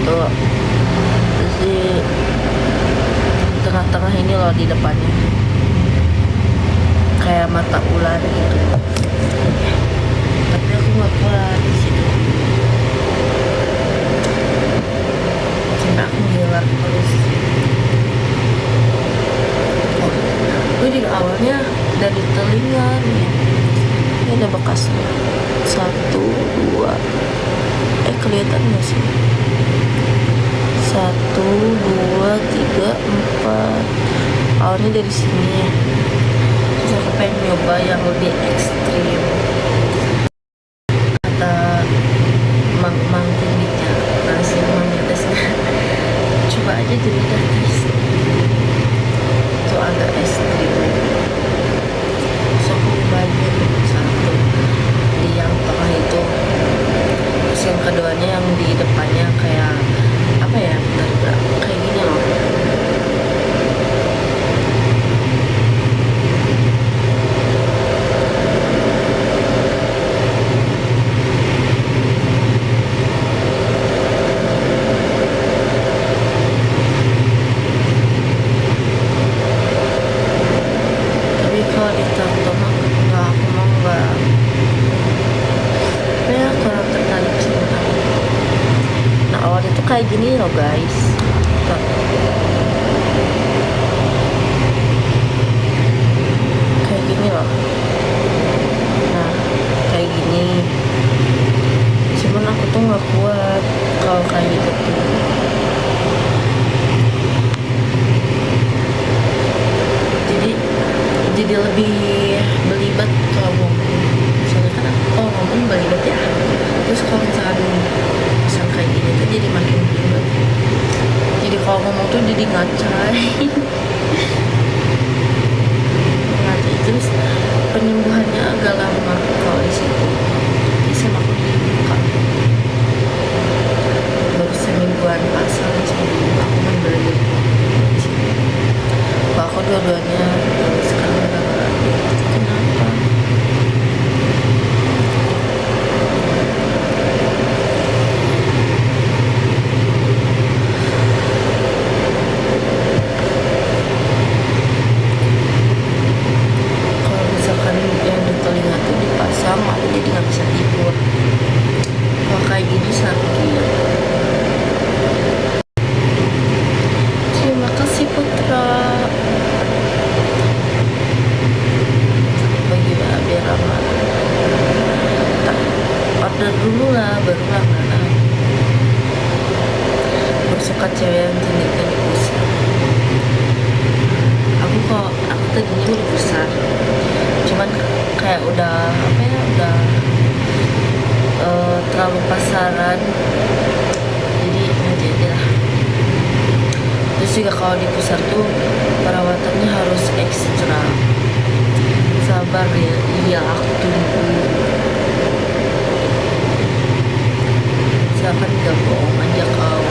tuh. Terus di tengah-tengah ini loh, di depannya kayak mata ular gitu, tapi aku nggak kuat di situ sampai aku ngiler terus. Gue juga awalnya dari telinga nih, ini ada bekasnya, 1, 2, kelihatan nggak sih, 1, 2, 3, 4. Awalnya dari sini ya. Terus aku pengen nyoba yang lebih ekstrim, kata mang kliniknya, si mamanya tesnya. Coba aja dulu guys, itu agak ekstrim. Terus aku bagian satu di yang tengah itu, terus yang keduanya yang di depannya kayak apa ya, bentar, kayak gini loh. Tapi kalau ditato mah nggak, aku mah nggak, ya kurang tertarik sih. Nah awalnya tuh kayak gini loh guys. Tuh. Kayak gini loh. Nah kayak gini, cuman aku tuh nggak kuat kalau kayak gitu tuh. Jadi lebih belibet kalau ngomong. Soalnya kan aku kalau ngomong belibet ya, terus kalau misalkan misal kayak gini tuh jadi makin belibet. Jadi kalau ngomong tuh jadi ngacai. Ngacai. Terus penyembuhannya agak lama kalau di situ. Bisa aku di muka baru semingguan, pasal seminggu aku membeli di sini. Kalau aku dua-duanya sekarang udah nggak. Kenapa? Kalau misalkan yang di telinga tuh dipasang, aku jadi nggak bisa tidur. Kalau kayak gini sakit. Terima kasih Putra. Bagi biar aman. Order dulu lah, baru langganan. Gue suka cewek yang tinggi besar. Aku tadinya udah besar, cuman kayak udah apa ya, udah terlalu pasaran, jadi nanti aja lah. Terus juga kalau di pusat tuh perawatannya harus ekstra. Sabar ya, iya aku tunggu. Silakan gak bohong aja kau.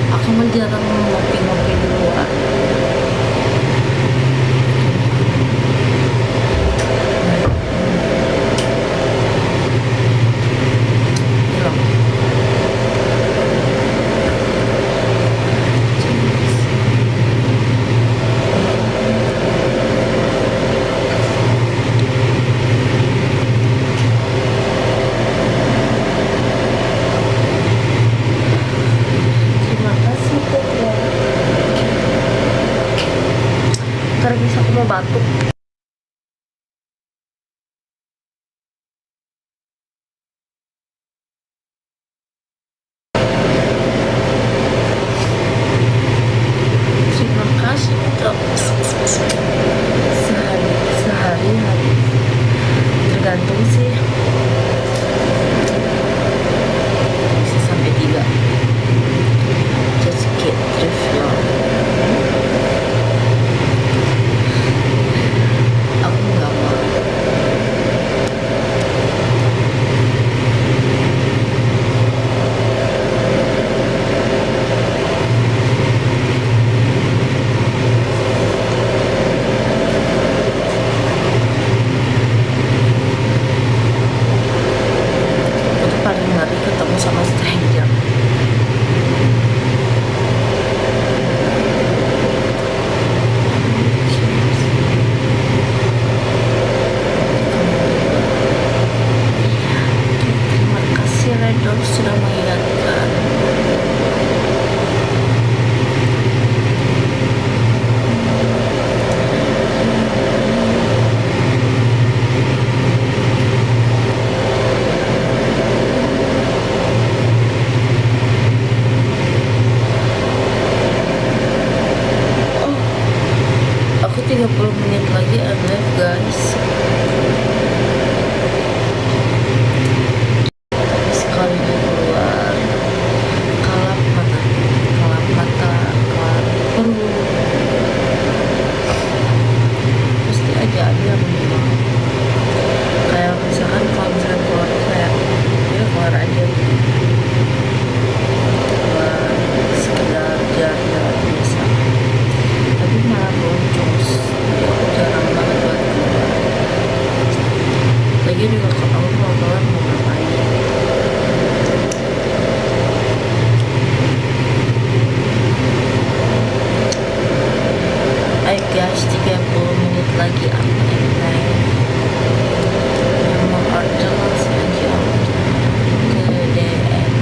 Aku jarang ngopi-ngopi di luar. Ntar bisa aku mau batuk. Terima kasih untuk sehari tergantung sih. moderator sudah mengingatkan. Aku 30 menit lagi live guys. Sekali keluar kalap mata, kalap perut, pasti aja ada yang memang kayak misalkan kalau misalkan keluar kayak ya keluar aja gitu, keluar sekedar jalan-jalan biasa, tapi malah boncos. Jadi aku jarang banget buat keluar. Lagi juga kalau aku mau keluar mau ngapain? Ayo guys, 30 menit lagi aku live. Yang mau order langsung aja ke DM.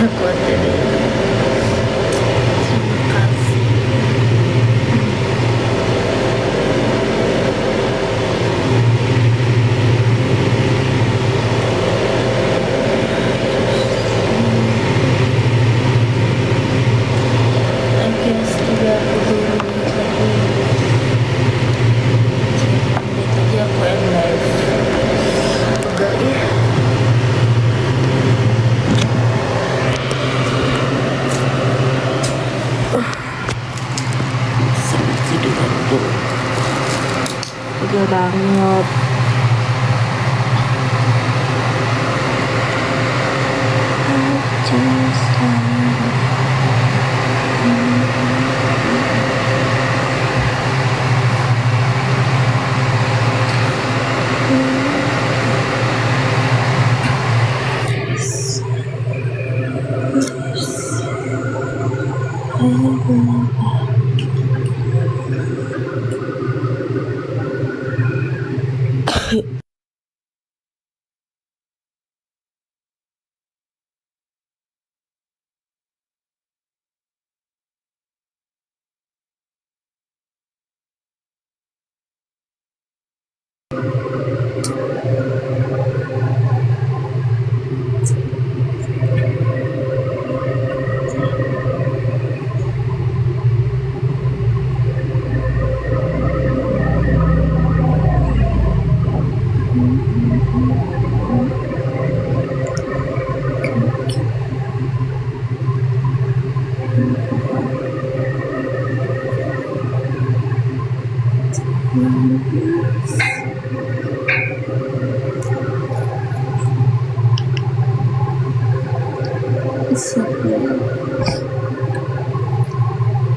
Aku ada deh. Terima kasih. Oke, 32 menit lagi. 30 menit lagi aku live. Pegal ya. Seperti denganku. Pegal banget.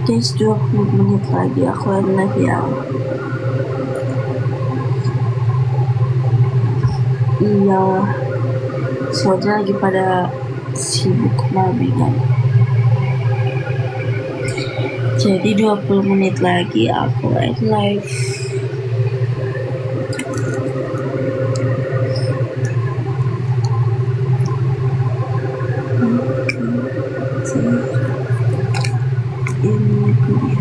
Guys, 20 menit lagi aku live ya. Iya, soalnya lagi pada sibuk mabingan. Jadi 20 menit lagi aku live. Ini dia.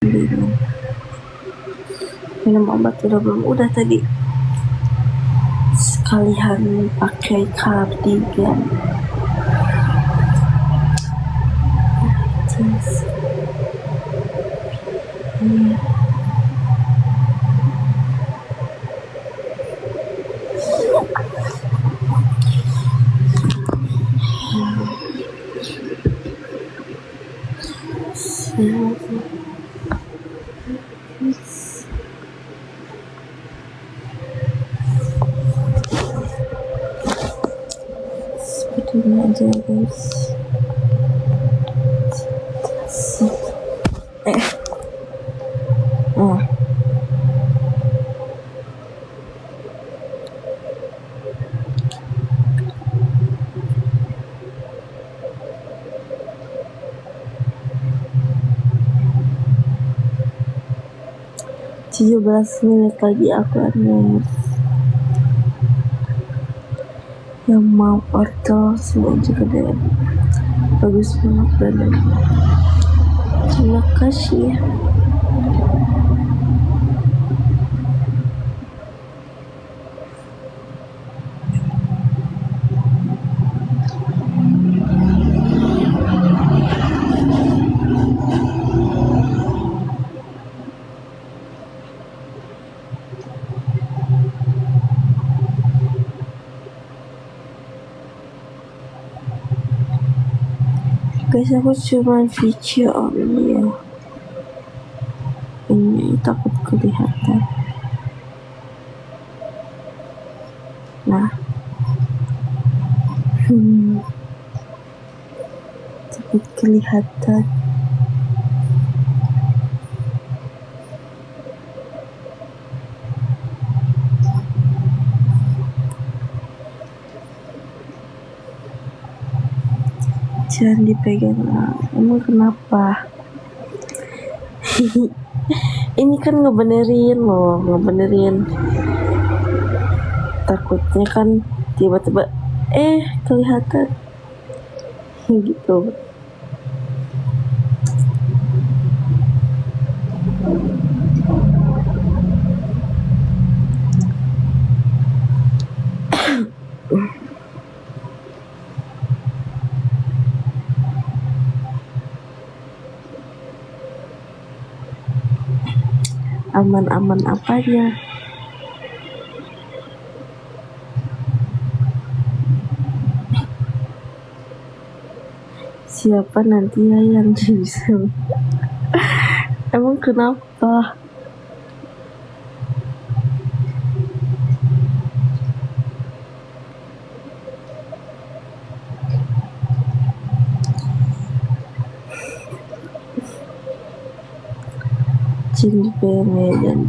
minum obat udah belum? Udah tadi, sekalian pakai cardigan. Sepertinya aja guys. Tujuh belas menit lagi aku harus yang mau portal semua juga deh. Bagus banget badan. Terima kasih. Guys, aku cuma video only ya. Ini takut kelihatan. Nah, takut kelihatan. Jangan dipegang lah. Emang kenapa? Ini kan ngebenerin loh, ngebenerin. Takutnya kan tiba-tiba kelihatan gitu. Aman-aman apanya? Siapa nanti ya yang bisa? Emang kenapa? Cing dipegang dan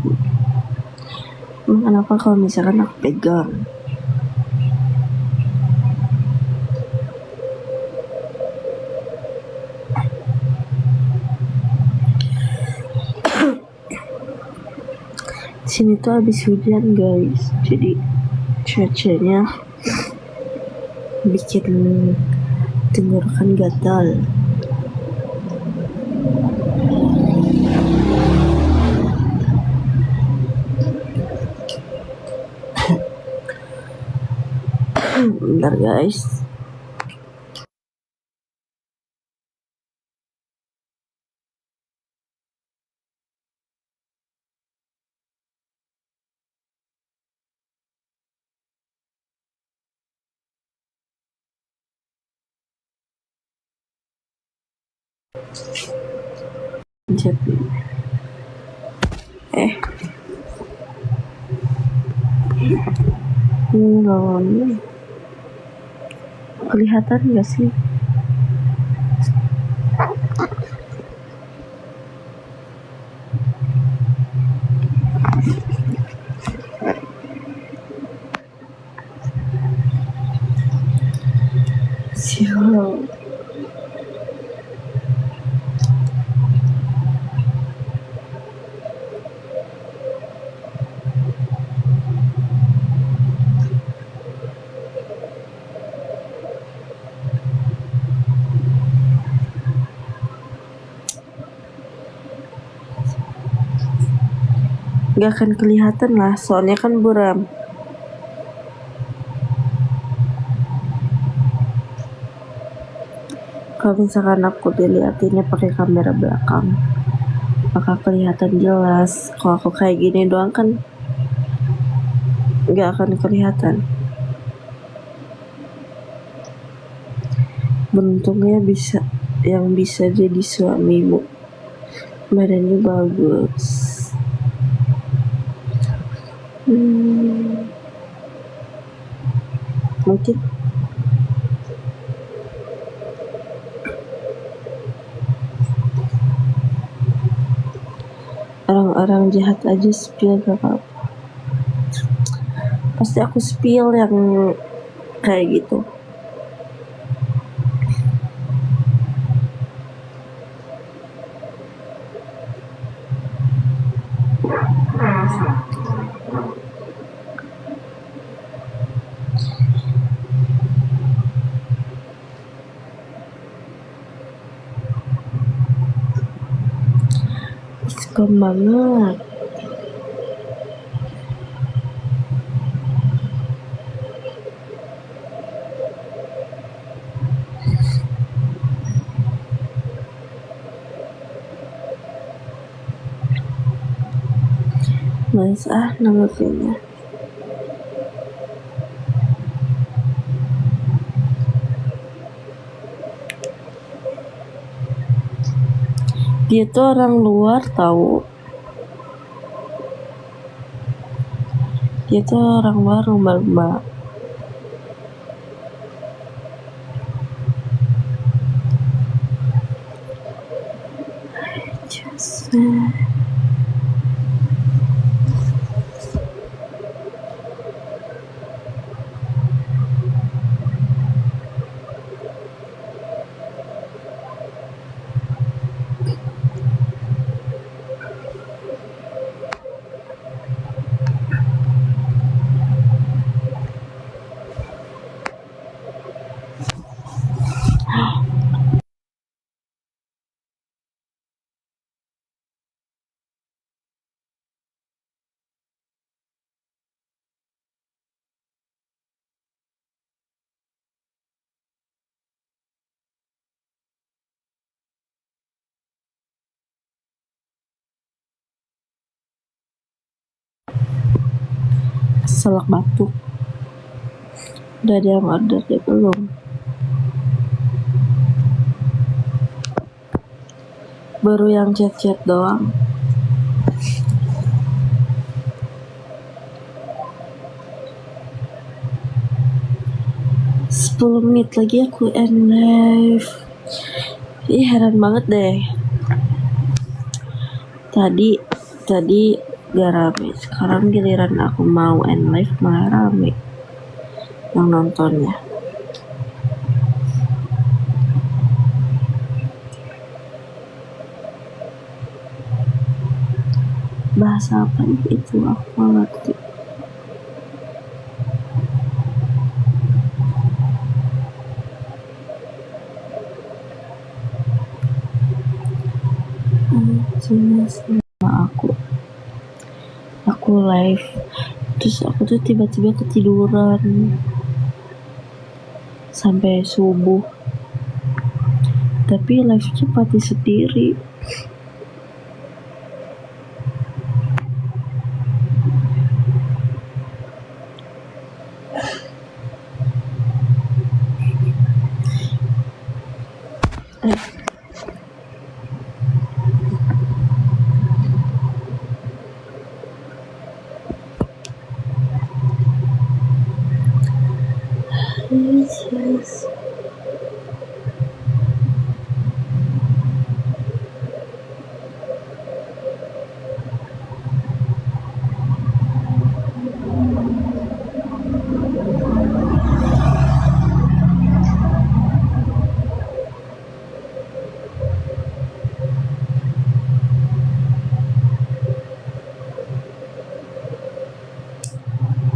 emang kenapa kalau misalkan aku pegang? Sini tuh habis hujan guys, jadi cuacanya bikin tenggorokan gatal. Bentar guys. Jadi ini lawannya kelihatan gak sih? Sial. Gak akan kelihatan lah, soalnya kan buram. Kalau misalkan aku diliatinnya pakai kamera belakang, bakal kelihatan jelas. Kalau aku kayak gini doang kan gak akan kelihatan. Beruntungnya yang bisa jadi suamimu, badannya bagus. Mungkin orang-orang jahat aja spill gak apa-apa. Pasti aku spill yang kayak gitu. Diskon banget. Mas nanggepinnya. Dia tuh orang luar tahu. Dia tuh orang luar lumba-lumba. Selak batuk. Udah ada yang order dia belum? Baru yang chat-chat doang. Sepuluh menit lagi aku end live. Ih, heran banget deh. Tadi gak rame. Sekarang giliran aku mau end live malah rame yang nontonnya. Bahasa apa itu aku gak ngerti. Sama aku live, terus aku tuh tiba-tiba ketiduran sampai subuh, tapi live-nya mati sendiri. Yes.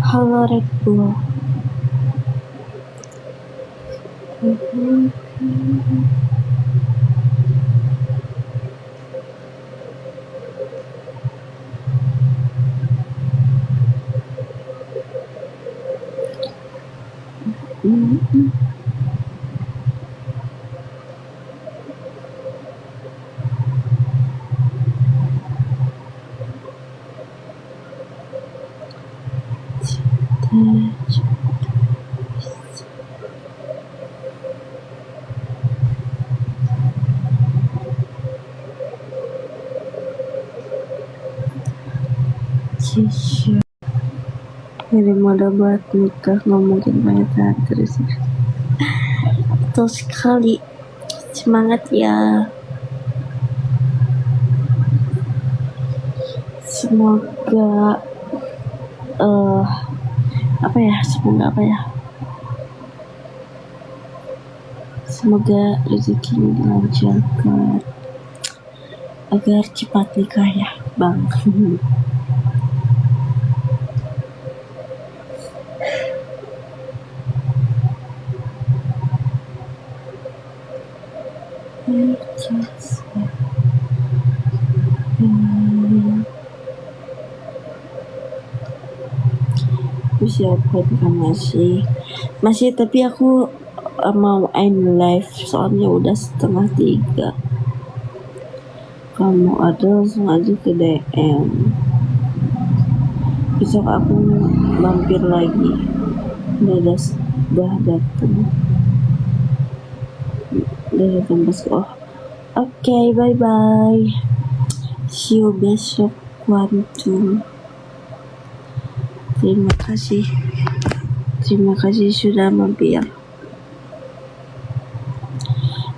Halo Red Bull. Dari modal buat nikah nggak mungkin banyak terus. Betul sekali. Semangat ya. Semoga semoga rezekinya dilancarkan agar cepat nikah ya bang. Siapa masih tapi aku mau end live soalnya udah 2:30. Kamu ada langsung aja ke DM, besok aku mampir lagi. Udah datang besok. Oke, bye bye, see you besok Quantum. Terima kasih sudah mampir.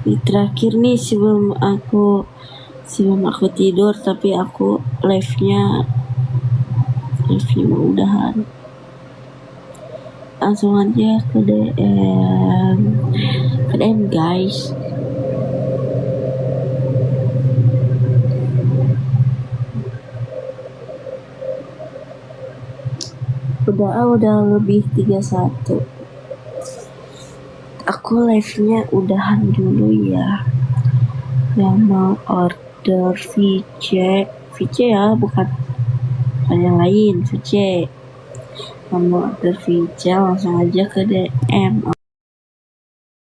Ini terakhir nih sebelum aku tidur, tapi aku live-nya mau udahan. Langsung aja ke DM guys. Udah lebih 31. Aku live-nya udahan dulu ya. Yang mau order VC ya, bukan yang lain, VC. Yang mau order VC langsung aja ke DM.